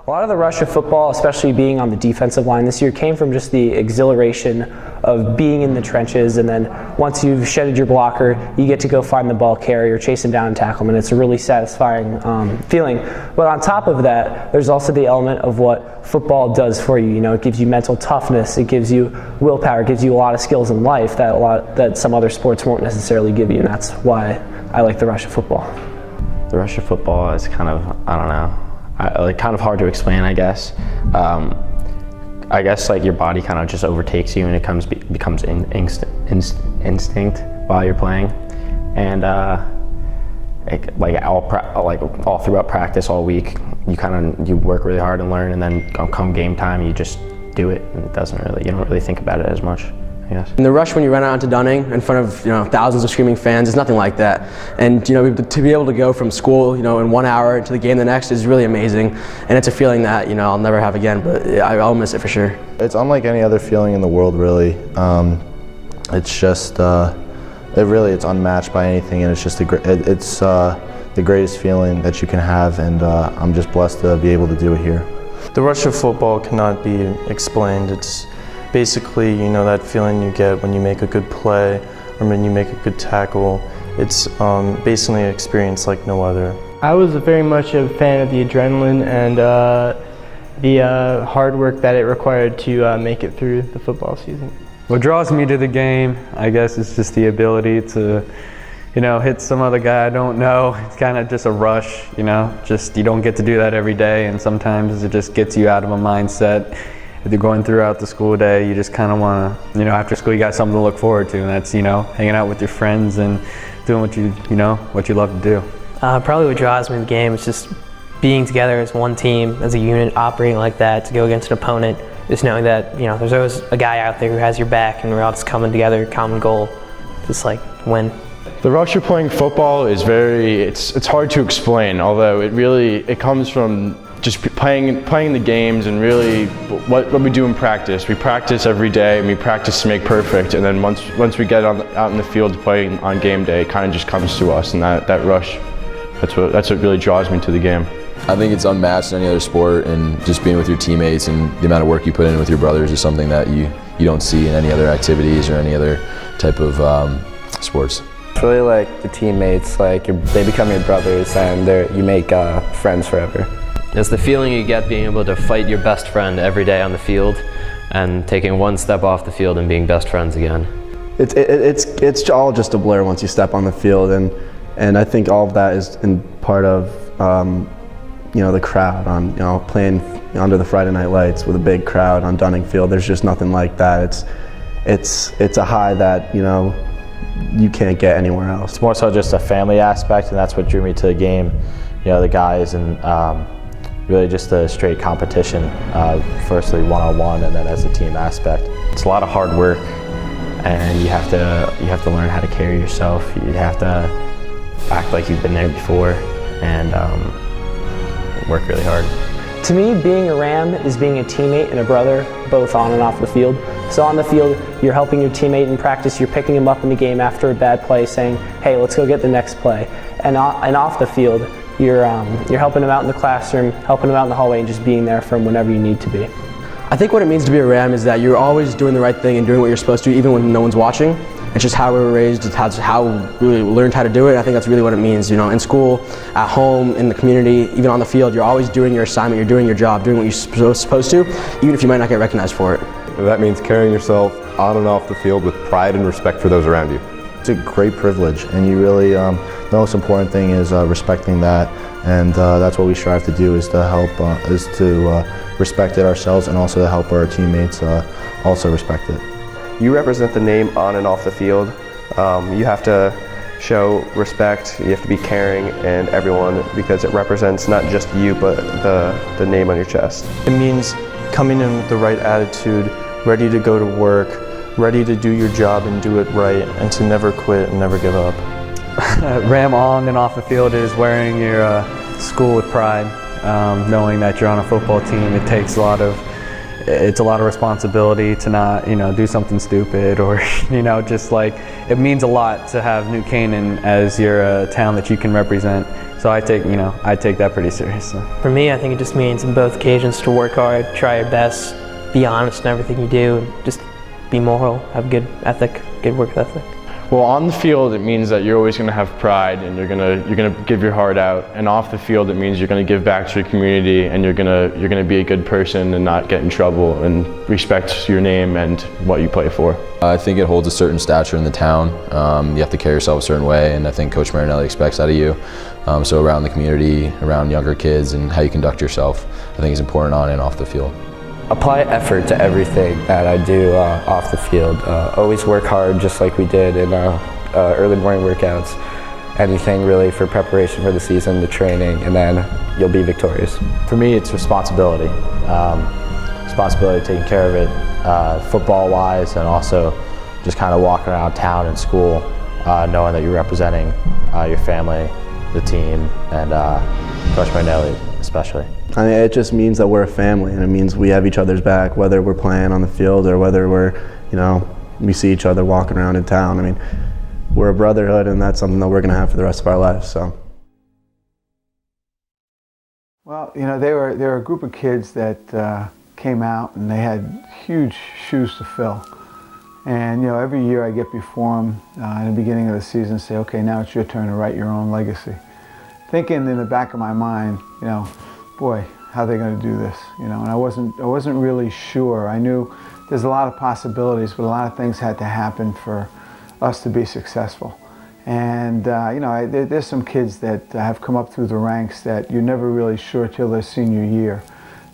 A lot of the rush of football, especially being on the defensive line this year, came from just the exhilaration of being in the trenches, and then once you've shedded your blocker, you get to go find the ball carrier, chase him down and tackle him, and it's a really satisfying feeling. But on top of that, there's also the element of what football does for you. You know, it gives you mental toughness, it gives you willpower, it gives you a lot of skills in life that some other sports won't necessarily give you, and that's why I like the rush of football. The rush of football is kind of, I don't know, kind of hard to explain, I guess. I guess like your body kind of just overtakes you and it becomes instinct while you're playing, and all throughout practice all week, you work really hard and learn, and then come game time you just do it, and you don't really think about it as much. Yes. And the rush when you run out into Dunning in front of thousands of screaming fans is nothing like that. And to be able to go from school in 1 hour to the game the next is really amazing. And it's a feeling that I'll never have again, but I'll miss it for sure. It's unlike any other feeling in the world, really. It's just it's unmatched by anything, and it's just the greatest feeling that you can have, and I'm just blessed to be able to do it here. The rush of football cannot be explained. It's basically, that feeling you get when you make a good play or when you make a good tackle. It's basically an experience like no other. I was very much a fan of the adrenaline and the hard work that it required to make it through the football season. What draws me to the game, I guess, is just the ability to, hit some other guy I don't know. It's kind of just a rush, just you don't get to do that every day, and sometimes it just gets you out of a mindset. If you're going throughout the school day, you just kind of want to, after school you got something to look forward to, and that's, hanging out with your friends and doing what you love to do. Probably what draws me to the game is just being together as one team, as a unit, operating like that to go against an opponent. Just knowing that, there's always a guy out there who has your back, and we're all just coming together, common goal, just like win. The rush of playing football is it's hard to explain, although it comes from just playing the games, and really what we do in practice. We practice every day, and we practice to make perfect, and then once we get out in the field to play on game day, it kind of just comes to us, and that rush, that's what really draws me to the game. I think it's unmatched in any other sport, and just being with your teammates and the amount of work you put in with your brothers is something that you don't see in any other activities or any other type of sports. It's really like the teammates, they become your brothers, and you make friends forever. It's the feeling you get being able to fight your best friend every day on the field, and taking one step off the field and being best friends again. It's all just a blur once you step on the field, and I think all of that is in part of the crowd on playing under the Friday night lights with a big crowd on Dunning Field. There's just nothing like that. It's a high that you can't get anywhere else. It's more so just a family aspect, and that's what drew me to the game. The guys, and really just a straight competition, firstly one-on-one, and then as a team aspect. It's a lot of hard work, and you have to learn how to carry yourself. You have to act like you've been there before, and work really hard. To me, being a Ram is being a teammate and a brother, both on and off the field. So on the field, you're helping your teammate in practice, you're picking him up in the game after a bad play, saying, hey, let's go get the next play. And off the field, you're helping him out in the classroom, helping him out in the hallway, and just being there for him whenever you need to be. I think what it means to be a Ram is that you're always doing the right thing and doing what you're supposed to, even when no one's watching. It's just how we were raised, it's how we learned how to do it. I think that's really what it means. In school, at home, in the community, even on the field, you're always doing your assignment, you're doing your job, doing what you're supposed to, even if you might not get recognized for it. That means carrying yourself on and off the field with pride and respect for those around you. It's a great privilege, and you really, the most important thing is respecting that, and that's what we strive to do, is to respect it ourselves, and also to help our teammates also respect it. You represent the name on and off the field. You have to show respect, you have to be caring, and everyone, because it represents not just you, but the name on your chest. It means coming in with the right attitude, ready to go to work, ready to do your job and do it right, and to never quit and never give up. Ram on and off the field is wearing your school with pride, knowing that you're on a football team. It takes a lot of it's a lot of responsibility to not, do something stupid or, just like, it means a lot to have New Canaan as your town that you can represent. So I take that pretty seriously. For me, I think it just means in both occasions to work hard, try your best, be honest in everything you do, and just be moral, have good ethic, good work ethic. Well, on the field, it means that you're always going to have pride and you're going to give your heart out. And off the field, it means you're going to give back to your community and you're going to be a good person and not get in trouble and respect your name and what you play for. I think it holds a certain stature in the town. You have to carry yourself a certain way, and I think Coach Marinelli expects that of you. So around the community, around younger kids, and how you conduct yourself, I think is important on and off the field. Apply effort to everything that I do off the field. Always work hard, just like we did in early morning workouts. Anything really for preparation for the season, the training, and then you'll be victorious. For me, it's responsibility. Responsibility taking care of it football-wise, and also just kind of walking around town and school knowing that you're representing your family, the team, and Coach Marinelli especially. I mean, it just means that we're a family, and it means we have each other's back, whether we're playing on the field or whether we see each other walking around in town. I mean, we're a brotherhood, and that's something that we're going to have for the rest of our lives. So. Well, they were a group of kids that came out, and they had huge shoes to fill. And every year I get before them in the beginning of the season, say, okay, now it's your turn to write your own legacy. Thinking in the back of my mind, boy, how are they going to do this? And I wasn't really sure. I knew there's a lot of possibilities, but a lot of things had to happen for us to be successful. And there's some kids that have come up through the ranks that you're never really sure till their senior year,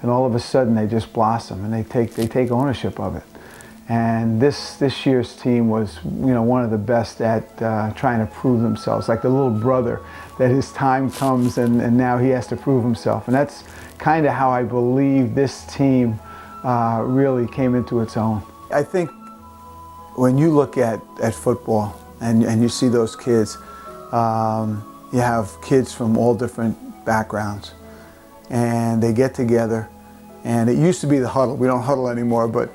and all of a sudden they just blossom and they take ownership of it. And this year's team was one of the best at trying to prove themselves, like the little brother that his time comes and now he has to prove himself. And that's kind of how I believe this team really came into its own. I think when you look at football and you see those kids, you have kids from all different backgrounds, and they get together. And it used to be the huddle. We don't huddle anymore, but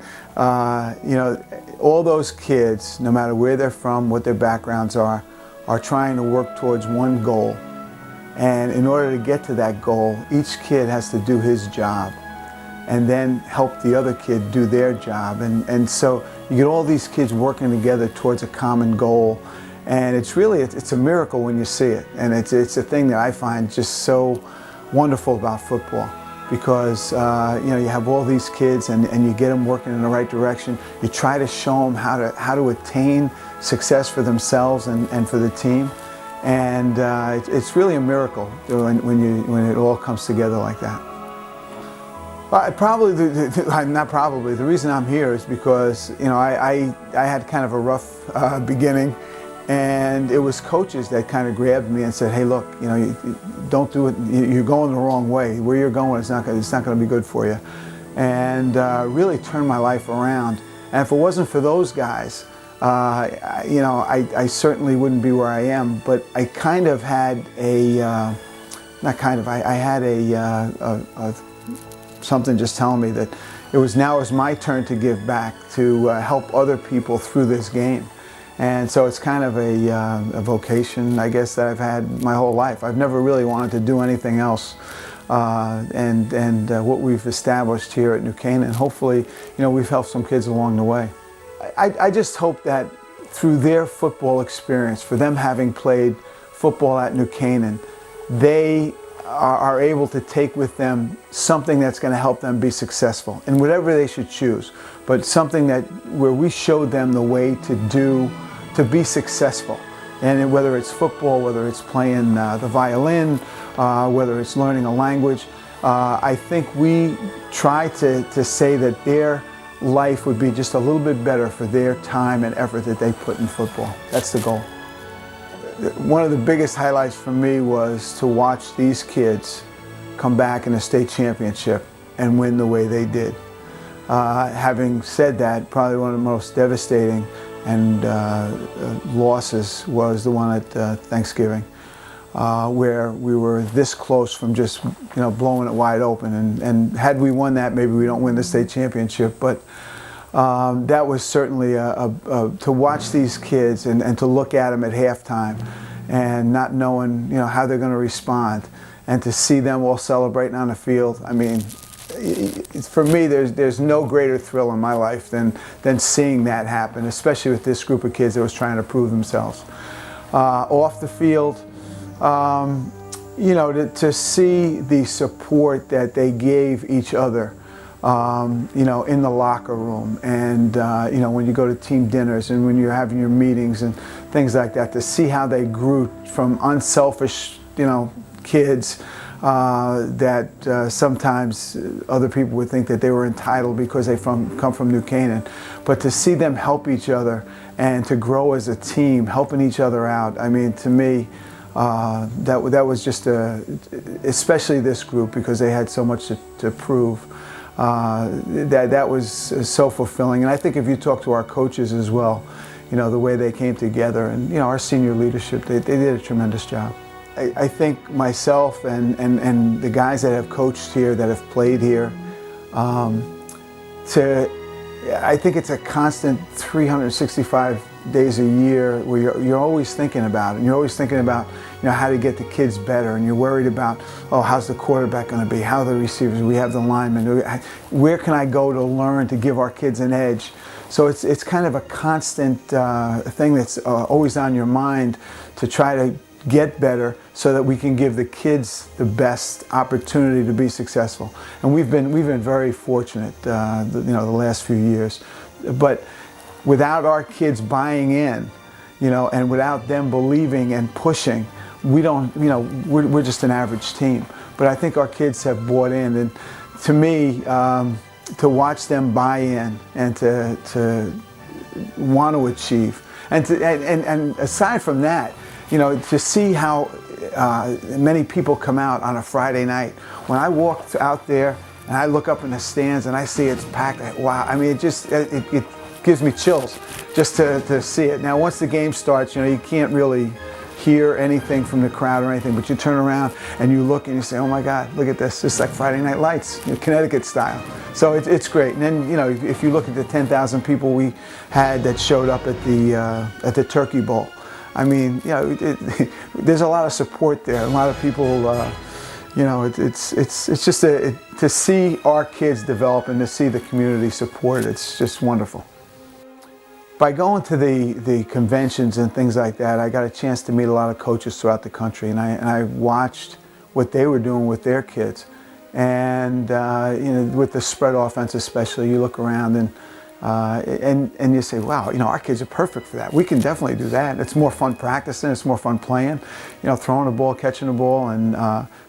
all those kids, no matter where they're from, what their backgrounds are trying to work towards one goal. And in order to get to that goal, each kid has to do his job and then help the other kid do their job. And so you get all these kids working together towards a common goal. And it's a miracle when you see it. And it's a thing that I find just so wonderful about football. Because you have all these kids and you get them working in the right direction. You try to show them how to attain success for themselves and for the team, and it's really a miracle when it all comes together like that. The reason I'm here is because I had kind of a rough beginning. And it was coaches that kind of grabbed me and said, "Hey, look, don't do it. You're going the wrong way. Where you're going, it's not going to be good for you." And really turned my life around. And if it wasn't for those guys, I certainly wouldn't be where I am. But I kind of had something just telling me that it was my turn to give back, to help other people through this game. And so it's kind of a vocation, I guess, that I've had my whole life. I've never really wanted to do anything else. And what we've established here at New Canaan, hopefully, we've helped some kids along the way. I just hope that through their football experience, for them having played football at New Canaan, they are able to take with them something that's going to help them be successful in whatever they should choose, but something where we showed them the way to be successful. And whether it's football, whether it's playing the violin, whether it's learning a language, I think we try to say that their life would be just a little bit better for their time and effort that they put in football. That's the goal. One of the biggest highlights for me was to watch these kids come back in a state championship and win the way they did. Having said that, probably one of the most devastating and losses was the one at Thanksgiving. where we were this close from just blowing it wide open. And had we won that, maybe we don't win the state championship. But that was certainly to watch these kids and to look at them at halftime and not knowing how they're going to respond, and to see them all celebrating on the field. I mean, for me, there's no greater thrill in my life than seeing that happen, especially with this group of kids that was trying to prove themselves. Off the field, to see the support that they gave each other, in the locker room, and when you go to team dinners and when you're having your meetings and things like that, to see how they grew from unselfish, kids that sometimes other people would think that they were entitled because they come from New Canaan, but to see them help each other and to grow as a team, helping each other out. I mean, to me, that was just especially this group, because they had so much to prove. That was so fulfilling. And I think if you talk to our coaches as well, the way they came together, and our senior leadership, they did a tremendous job. I think myself and the guys that have coached here, that have played here, I think it's a constant 365 days a year where you're always thinking about it. And you're always thinking about how to get the kids better, and you're worried about, how's the quarterback going to be? How are the receivers? We have the linemen. Where can I go to learn to give our kids an edge? So it's kind of a constant thing that's always on your mind, to try to get better so that we can give the kids the best opportunity to be successful. And we've been very fortunate the last few years. But without our kids buying in, and without them believing and pushing, we're just an average team. But I think our kids have bought in, and to me, to watch them buy in and to want to achieve, and aside from that, to see how many people come out on a Friday night. When I walk out there and I look up in the stands and I see it's packed, wow! I mean, it gives me chills just to see it. Now, once the game starts, you can't really hear anything from the crowd or anything, but you turn around and you look and you say, oh my God, look at this. It's like Friday Night Lights, Connecticut style. So it's great. And then, if you look at the 10,000 people we had that showed up at the Turkey Bowl, I mean, there's a lot of support there. A lot of people, it's just to see our kids develop and to see the community support. It's just wonderful. By going to the conventions and things like that, I got a chance to meet a lot of coaches throughout the country, and I watched what they were doing with their kids. And with the spread offense especially, you look around and you say, wow, our kids are perfect for that. We can definitely do that. It's more fun practicing. It's more fun playing. Throwing the ball, catching the ball, and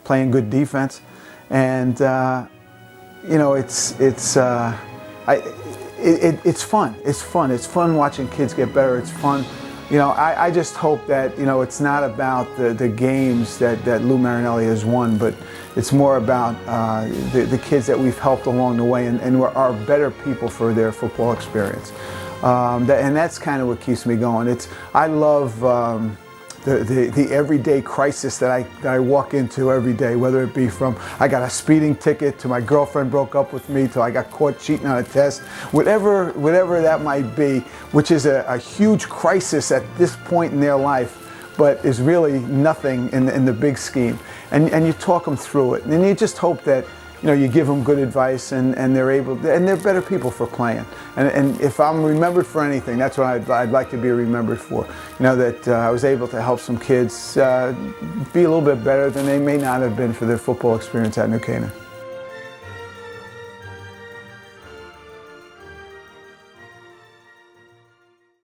playing good defense. And it's fun. It's fun. It's fun watching kids get better. It's fun. I just hope that it's not about the games that Lou Marinelli has won, but it's more about the kids that we've helped along the way and are better people for their football experience. And that's kind of what keeps me going. I love the everyday crisis that I walk into every day, whether it be from I got a speeding ticket to my girlfriend broke up with me to I got caught cheating on a test, whatever that might be, which is a huge crisis at this point in their life, but is really nothing in the big scheme. And you talk them through it, and you just hope that you give them good advice, and they're better people for playing. And if I'm remembered for anything, that's what I'd like to be remembered for. That I was able to help some kids be a little bit better than they may not have been for their football experience at New Canaan.